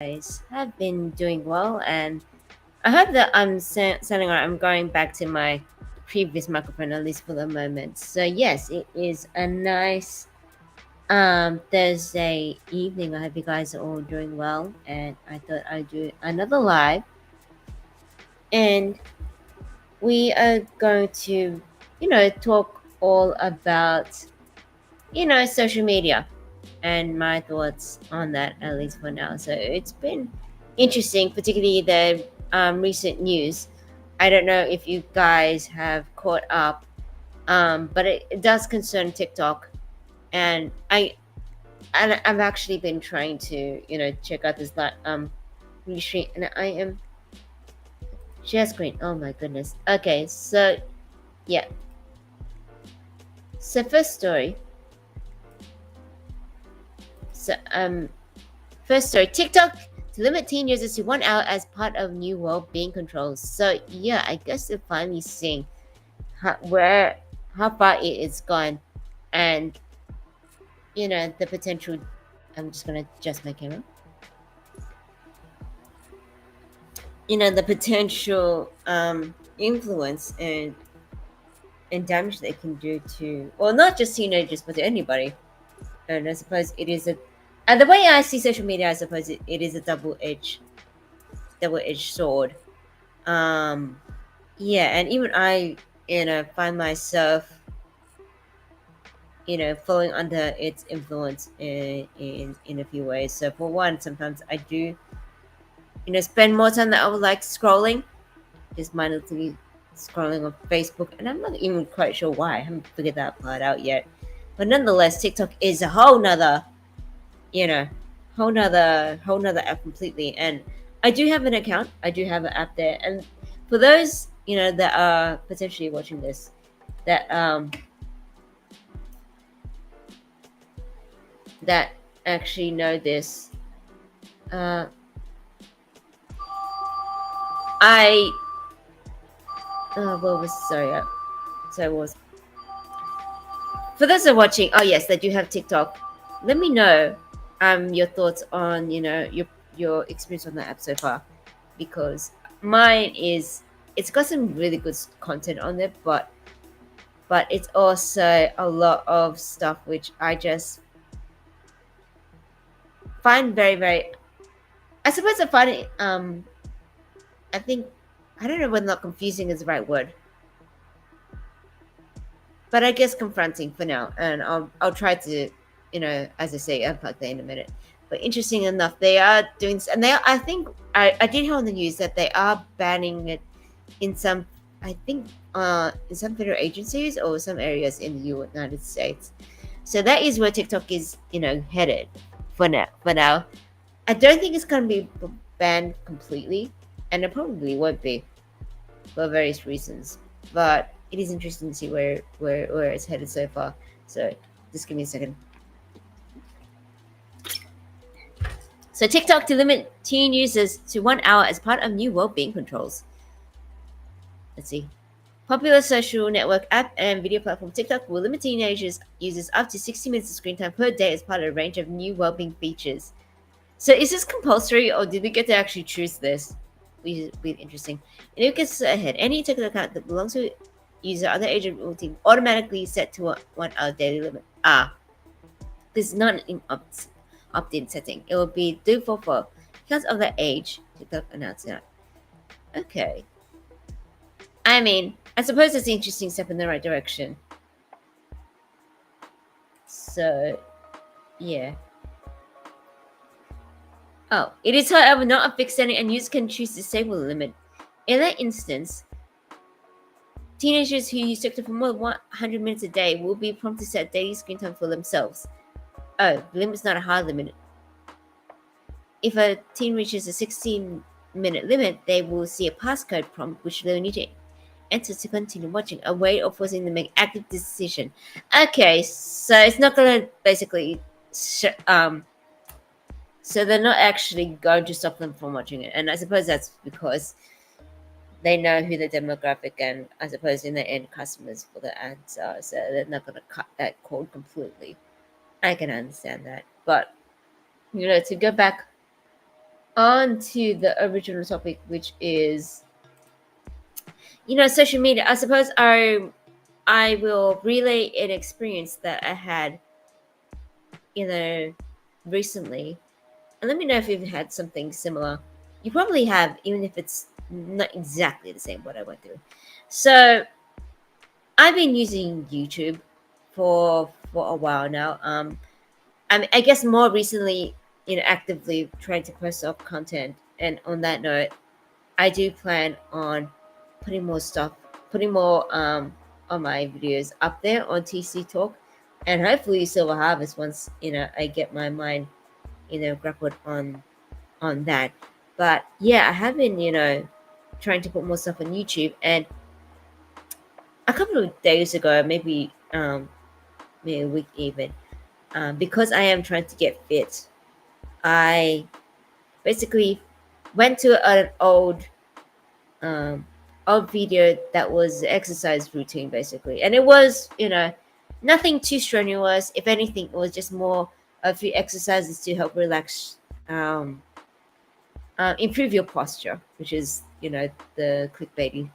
Guys have been doing well, and I hope that sounding right. I'm going back to my previous microphone at least for the moment. So yes, it is a nice Thursday evening. I hope you guys are all doing well, and I thought I'd do another live, and we are going to, talk all about social media and my thoughts on that, at least for now. So it's been interesting, particularly the recent news. I don't know if you guys have caught up, but it does concern TikTok, and I've actually been trying to check out this restream, and I am share screen. Oh my goodness. Okay, so yeah. So first story. So First story, TikTok to limit teen users to 1 hour as part of new well-being controls. So yeah, I guess they're finally seeing how far it is gone, and the potential. I'm just gonna adjust my camera. The potential influence and damage they can do to, well, not just teenagers but to anybody. And I suppose it is a, and the way I see social media, I suppose it is a double edged sword. Um, yeah, and even I, find myself, falling under its influence in a few ways. So for one, sometimes I do, spend more time than I would like scrolling, just mindlessly scrolling on Facebook, and I'm not even quite sure why. I haven't figured that part out yet. But nonetheless, TikTok is a whole nother, you know, whole nother app completely. And I do have an account. I do have an app there. And for those, that are potentially watching this, that that actually know this, uh, I what was sorry, so what was for those that are watching. Oh yes, they do have TikTok. Let me know your thoughts on your experience on the app so far, because mine is, it's got some really good content on there, but it's also a lot of stuff which I just find very, very, I suppose I find it I think, I don't know whether not confusing is the right word, but I guess confronting for now. And I'll try to, as I say, unplug that in a minute. But interesting enough, they are doing this, and I think I did hear on the news that they are banning it in some, I think, in some federal agencies or some areas in the United States. So that is where TikTok is, headed for now. I don't think it's going to be banned completely, and it probably won't be for various reasons. But it is interesting to see where it's headed so far. So just give me a second. So TikTok to limit teen users to 1 hour as part of new well-being controls. Let's see. Popular social network app and video platform TikTok will limit teenagers users up to 60 minutes of screen time per day as part of a range of new well-being features. So is this compulsory, or did we get to actually choose this? Which is really interesting. And it gets ahead. Any TikTok account that belongs to a user under age of 14 automatically set to a 1 hour daily limit. This is not an opt-in setting. It will be default for because of the age. TikTok announced that. Okay. I mean, I suppose it's an interesting step in the right direction. So, yeah. Oh, it is, however, not a fixed setting, and users can choose to disable the limit. In that instance, teenagers who use TikTok for more than 100 minutes a day will be prompted to set daily screen time for themselves. Oh, the limit is not a hard limit. If a teen reaches a 16-minute limit, they will see a passcode prompt which they'll need to enter to continue watching, a way of forcing them to make active decision. Okay, so it's not going to basically so they're not actually going to stop them from watching it. And I suppose that's because they know who the demographic and, I suppose, in the end, customers for the ads are. So they're not going to cut that cord completely. I can understand that. But, to go back on to the original topic, which is, social media. I suppose I will relay an experience that I had, recently. And let me know if you've had something similar. You probably have, even if it's not exactly the same what I went through. So I've been using YouTube for a while now. I guess more recently, actively trying to post up content. And on that note, I do plan on putting more stuff, putting more on my videos up there on TC Talk, and hopefully Silver Harvest once I get my mind grappled on that. But yeah, I have been trying to put more stuff on YouTube, and a couple of days ago, maybe a week even, because I am trying to get fit, I basically went to an um, old video that was exercise routine basically, and it was nothing too strenuous. If anything, it was just more a few exercises to help relax, improve your posture, which is the clickbaity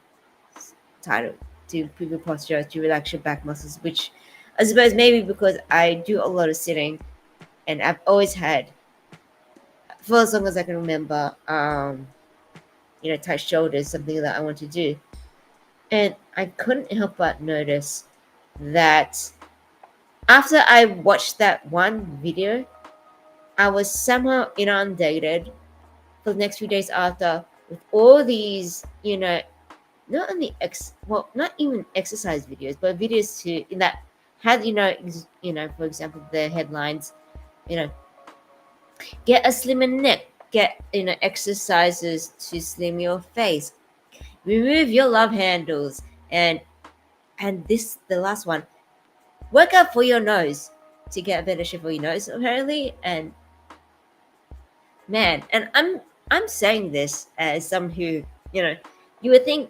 title, to improve your posture, to relax your back muscles, which I suppose maybe because I do a lot of sitting, and I've always had, for as long as I can remember, tight shoulders, something that I want to do. And I couldn't help but notice that after I watched that one video, I was somehow inundated for the next few days after with all these, not only not even exercise videos, but videos to in that had for example, the headlines, you know, get a slimmer neck, get exercises to slim your face, remove your love handles, and this the last one, work out for your nose to get a better shape for your nose apparently. And man, and I'm saying this as someone who, you would think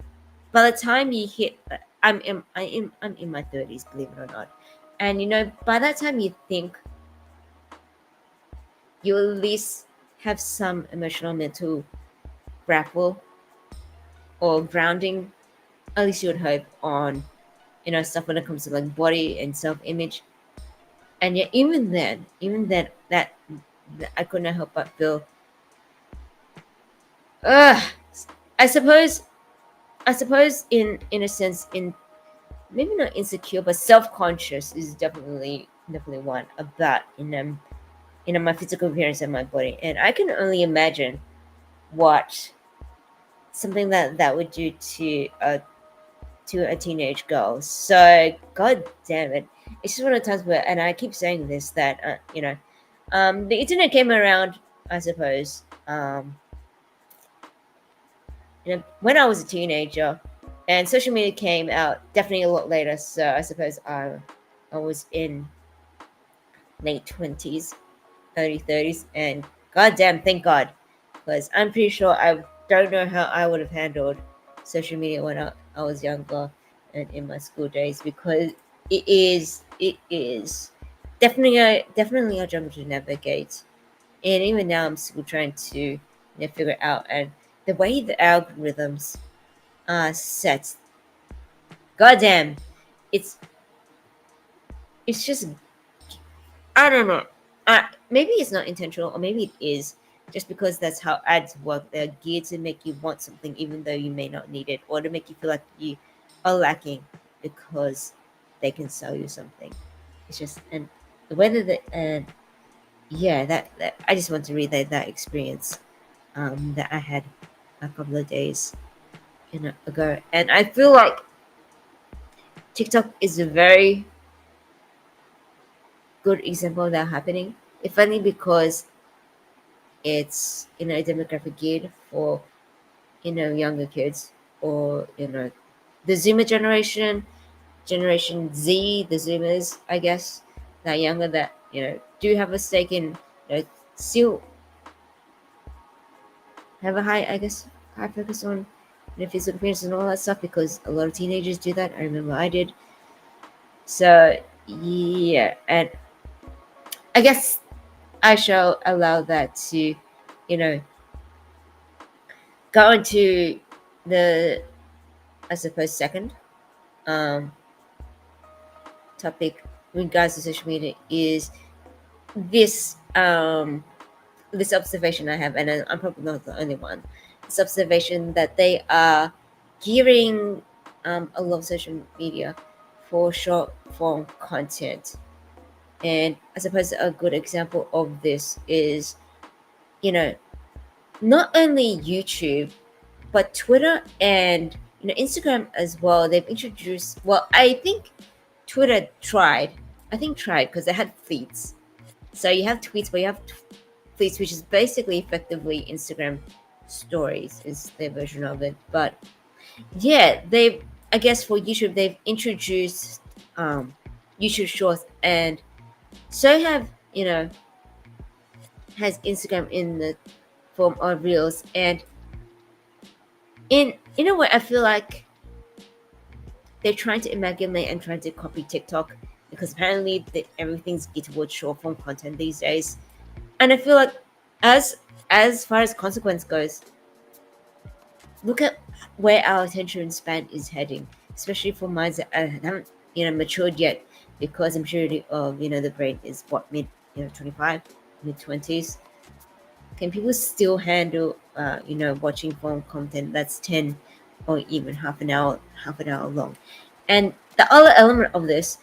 by the time you hit, I'm in my 30s, believe it or not, and by that time you think you at least have some emotional mental grapple or grounding, at least you would hope, on stuff when it comes to like body and self-image. And yet even then that I couldn't help but feel, uh i suppose I suppose in a sense, in maybe not insecure but self-conscious is definitely one about my physical appearance and my body. And I can only imagine what something that would do to a teenage girl. So god damn it, it's just one of the times where, and I keep saying this, that the internet came around, I suppose, when I was a teenager, and social media came out definitely a lot later. So I suppose I was in late 20s, early 30s, and goddamn, thank God, because I'm pretty sure I don't know how I would have handled social media when I was younger and in my school days, because it is definitely a jungle to navigate. And even now I'm still trying to figure it out. And the way the algorithms are set, goddamn, it's it's just, I don't know. Maybe it's not intentional, or maybe it is, just because that's how ads work. They're geared to make you want something even though you may not need it, or to make you feel like you are lacking because they can sell you something. It's just, and whether the and yeah, that I just want to relay that experience that I had a couple of days ago. And I feel like TikTok is a very good example of that happening. If only because it's a demographic geared for younger kids, or the Zoomer generation, Generation Z, the Zoomers, I guess, that younger, that do have a stake in, still have a high, I guess, high focus on physical appearance and all that stuff, because a lot of teenagers do that. I remember I did. So yeah, and I guess I shall allow that to, you know, go into the, I suppose, second um, topic in regards to social media is this this observation I have, and I'm probably not the only one. This observation that they are gearing a lot of social media for short form content, and I suppose a good example of this is, you know, not only YouTube but Twitter and Instagram as well. They've introduced. Well, I think Twitter tried. I think tried because they had feeds. So you have tweets, but you have feeds, which is basically effectively Instagram stories is their version of it. But yeah, they, I guess for YouTube they've introduced YouTube Shorts, and so have has Instagram in the form of Reels, and in a way I feel like they're trying to amalgamate and trying to copy TikTok, because apparently everything's geared towards short form content these days. And I feel like as far as consequence goes, look at where our attention span is heading, especially for minds that haven't matured yet, because the maturity of the brain is what, mid 25, mid 20s. Can people still handle watching phone content that's 10 or even half an hour long? And the other element of this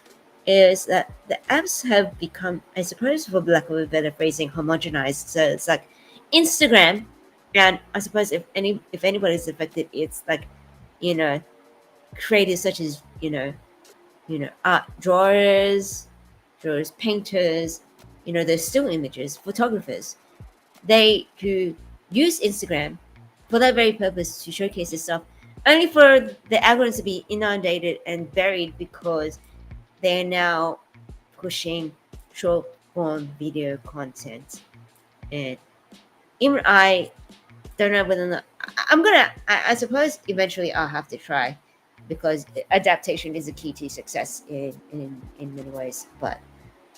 is that the apps have become, I suppose, for lack of a better phrasing, homogenized. So it's like Instagram, and I suppose if anybody's affected, it's like you know creators such as art drawers, painters, there's still images, photographers, they who use Instagram for that very purpose, to showcase this stuff, only for the algorithms to be inundated and buried, because they're now pushing short form video content. And even I don't know whether or not I suppose eventually I'll have to try, because adaptation is a key to success in many ways. But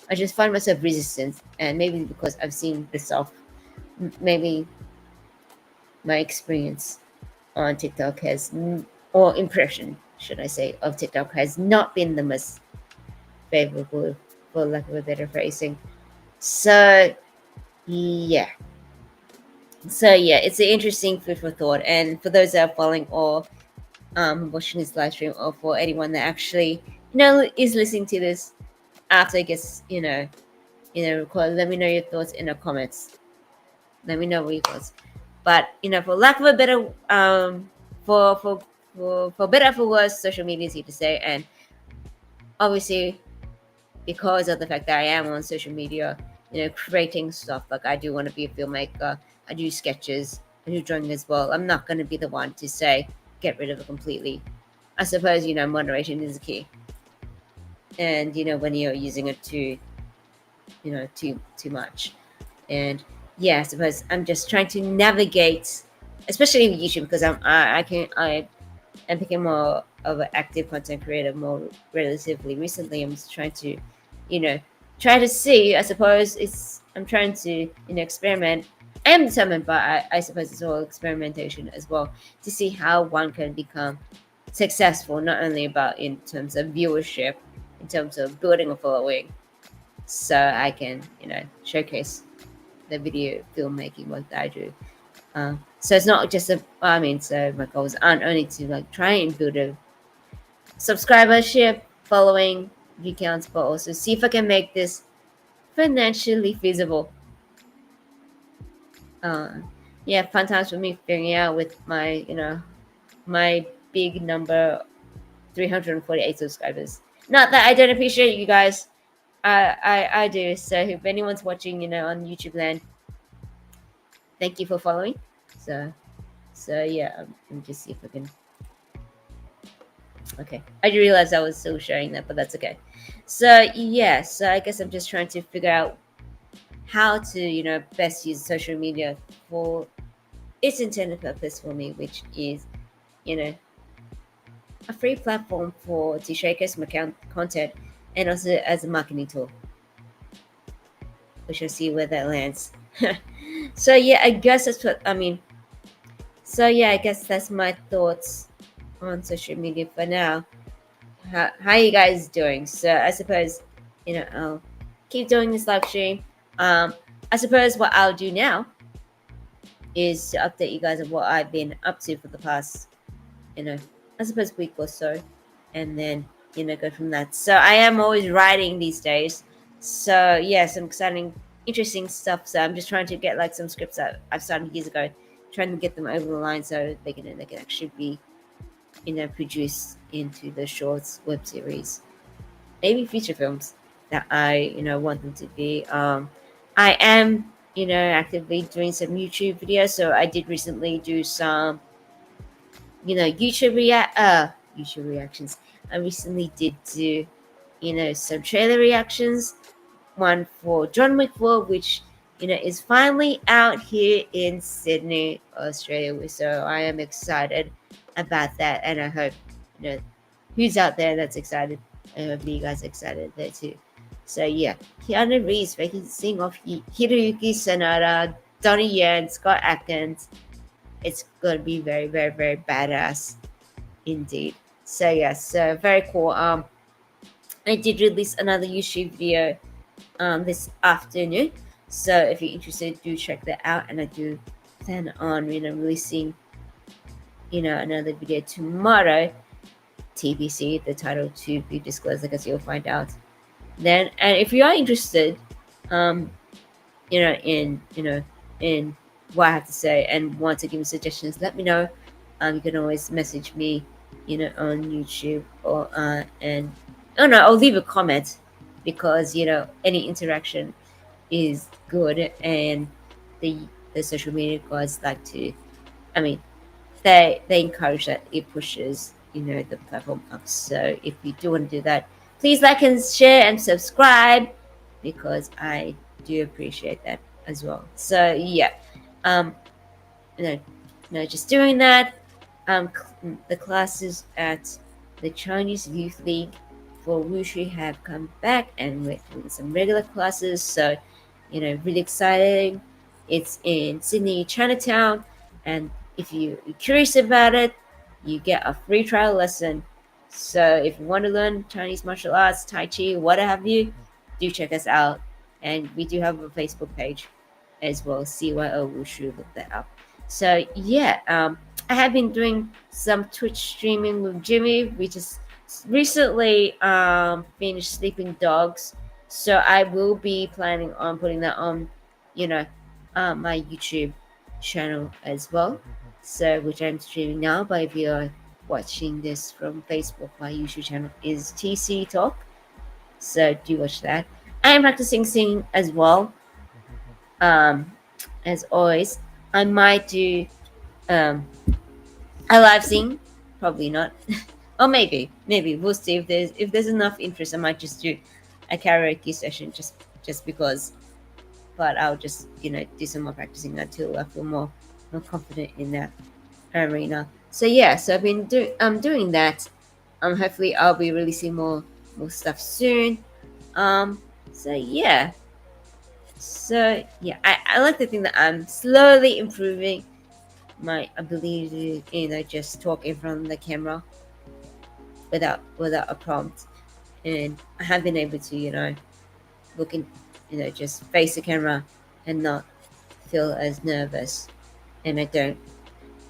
I just find myself resistant, and maybe because I've seen this stuff, maybe my experience on TikTok or impression, should I say, of TikTok has not been the most favorable, for lack of a better phrasing. So yeah. It's an interesting food for thought. And for those that are following or watching this live stream, or for anyone that actually is listening to this after it gets record, let me know your thoughts in the comments. Let me know what your thoughts. But for lack of a better for better or for worse, social media is here to stay. And obviously, because of the fact that I am on social media, creating stuff, like I do want to be a filmmaker, I do sketches, I do drawing as well. I'm not going to be the one to say get rid of it completely. I suppose moderation is the key. And when you're using it too much. And yeah, I suppose I'm just trying to navigate, especially with YouTube, because I am becoming more of an active content creator more relatively recently. I'm just trying to try to see, I suppose I'm trying to experiment. I am determined, but I suppose it's all experimentation as well, to see how one can become successful, not only about in terms of viewership, in terms of building a following, so I can showcase the video filmmaking work that I do. So it's not just so my goals aren't only to try and build a subscribership, following, view counts, but also see if I can make this financially feasible. Fun times for me figuring out with my my big number, 348 subscribers. Not that I don't appreciate you guys. I do. So if anyone's watching on YouTube land, thank you for following. So yeah, let me just see if I can. Okay, I didn't realize I was still sharing that, but that's okay. So yeah, so I guess I'm just trying to figure out how to best use social media for its intended purpose for me, which is a free platform to showcase my content, and also as a marketing tool. We shall see where that lands. So yeah, I guess that's what I mean. So yeah, I guess that's my thoughts on social media for now. How you guys doing? So I suppose I'll keep doing this live stream. I suppose what I'll do now is to update you guys on what I've been up to for the past I suppose week or so, and then go from that. So I am always writing these days. So yeah, some exciting, interesting stuff. So I'm just trying to get like some scripts that I've started years ago, trying to get them over the line so they can actually be produced into the shorts, web series, maybe feature films that I want them to be. I am actively doing some YouTube videos. So I did recently do some YouTube reactions. I recently did do some trailer reactions. One for John Wick 4, which is finally out here in Sydney, Australia. So I am excited about that, and I hope who's out there that's excited. I hope you guys are excited there too. So yeah, Keanu Reeves facing off Hiroyuki Sanada, Donnie Yen, Scott Atkins. It's gonna be very, very, very badass indeed. So yeah, so very cool. I did release another YouTube video this afternoon. So if you're interested, do check that out. And I do plan on releasing another video tomorrow. TBC, the title to be disclosed, I guess you'll find out then. And if you are interested, um, in what I have to say and want to give me suggestions, let me know. You can always message me, on YouTube or and oh no, I'll leave a comment because any interaction is good, and the social media guys like to. I mean, they encourage that, it pushes the platform up. So if you do want to do that, please like and share and subscribe because I do appreciate that as well. So yeah, um, just doing that. The classes at the Chinese Youth League for Wushu have come back, and we're doing some regular classes. So really exciting. It's in Sydney Chinatown, and if you're curious about it, you get a free trial lesson. So if you want to learn Chinese martial arts, Tai Chi, what have you, do check us out. And we do have a Facebook page as well, CYO Wushu, look that up. So yeah, I have been doing some Twitch streaming with Jimmy. We just recently finished Sleeping Dogs. So I will be planning on putting that on, my YouTube channel as well. So which I'm streaming now. But if you're watching this from Facebook, my YouTube channel is TC Talk. So do watch that. I am practicing singing as well. As always, I might do a live sing. Probably not. Or maybe we'll see if there's enough interest. I might just do a karaoke session just because. But I'll just do some more practicing until I feel more confident in that arena. So yeah, so I've been doing that. Hopefully I'll be releasing more stuff soon. So yeah. So yeah, I like to think that I'm slowly improving my ability to just talk in front of the camera without a prompt, and I have been able to look in just face the camera and not feel as nervous. And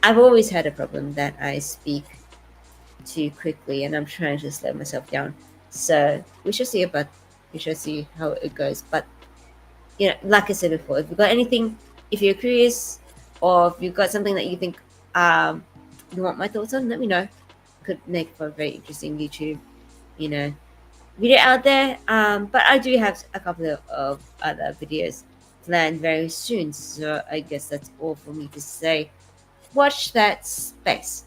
I've always had a problem that I speak too quickly, and I'm trying to slow myself down. So we shall see how it goes. But like I said before, if you've got anything, if you're curious, or if you've got something that you think you want my thoughts on, let me know. Could make for a very interesting YouTube, video out there. But I do have a couple of other videos planned very soon. So I guess that's all for me to say. Watch that space.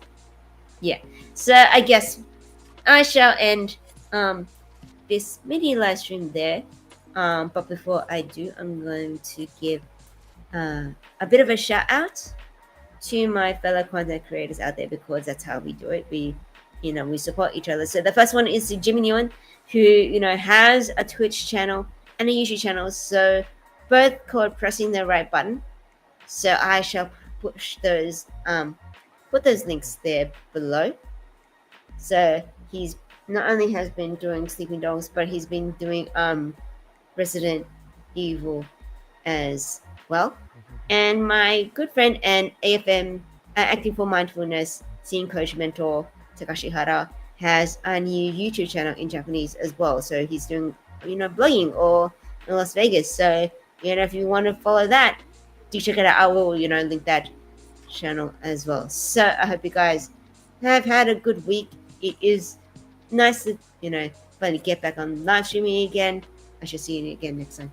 Yeah. So I guess I shall end this mini live stream there. But before I do, I'm going to give a bit of a shout out to my fellow content creators out there because that's how we do it. We support each other. So the first one is Jimmy Nguyen, who has a Twitch channel and a YouTube channel. So both called Pressing the Right Button. So I shall push those put those links there below. So he's not only has been doing Sleeping Dogs, but he's been doing Resident Evil as well. And my good friend and AFM Acting for Mindfulness scene coach mentor Takashi Hara has a new YouTube channel in Japanese as well. So he's doing blogging or in Las Vegas. So if you want to follow that, do check it out. I will link that channel as well. So I hope you guys have had a good week. It is nice to finally get back on live streaming again. I shall see you again next time.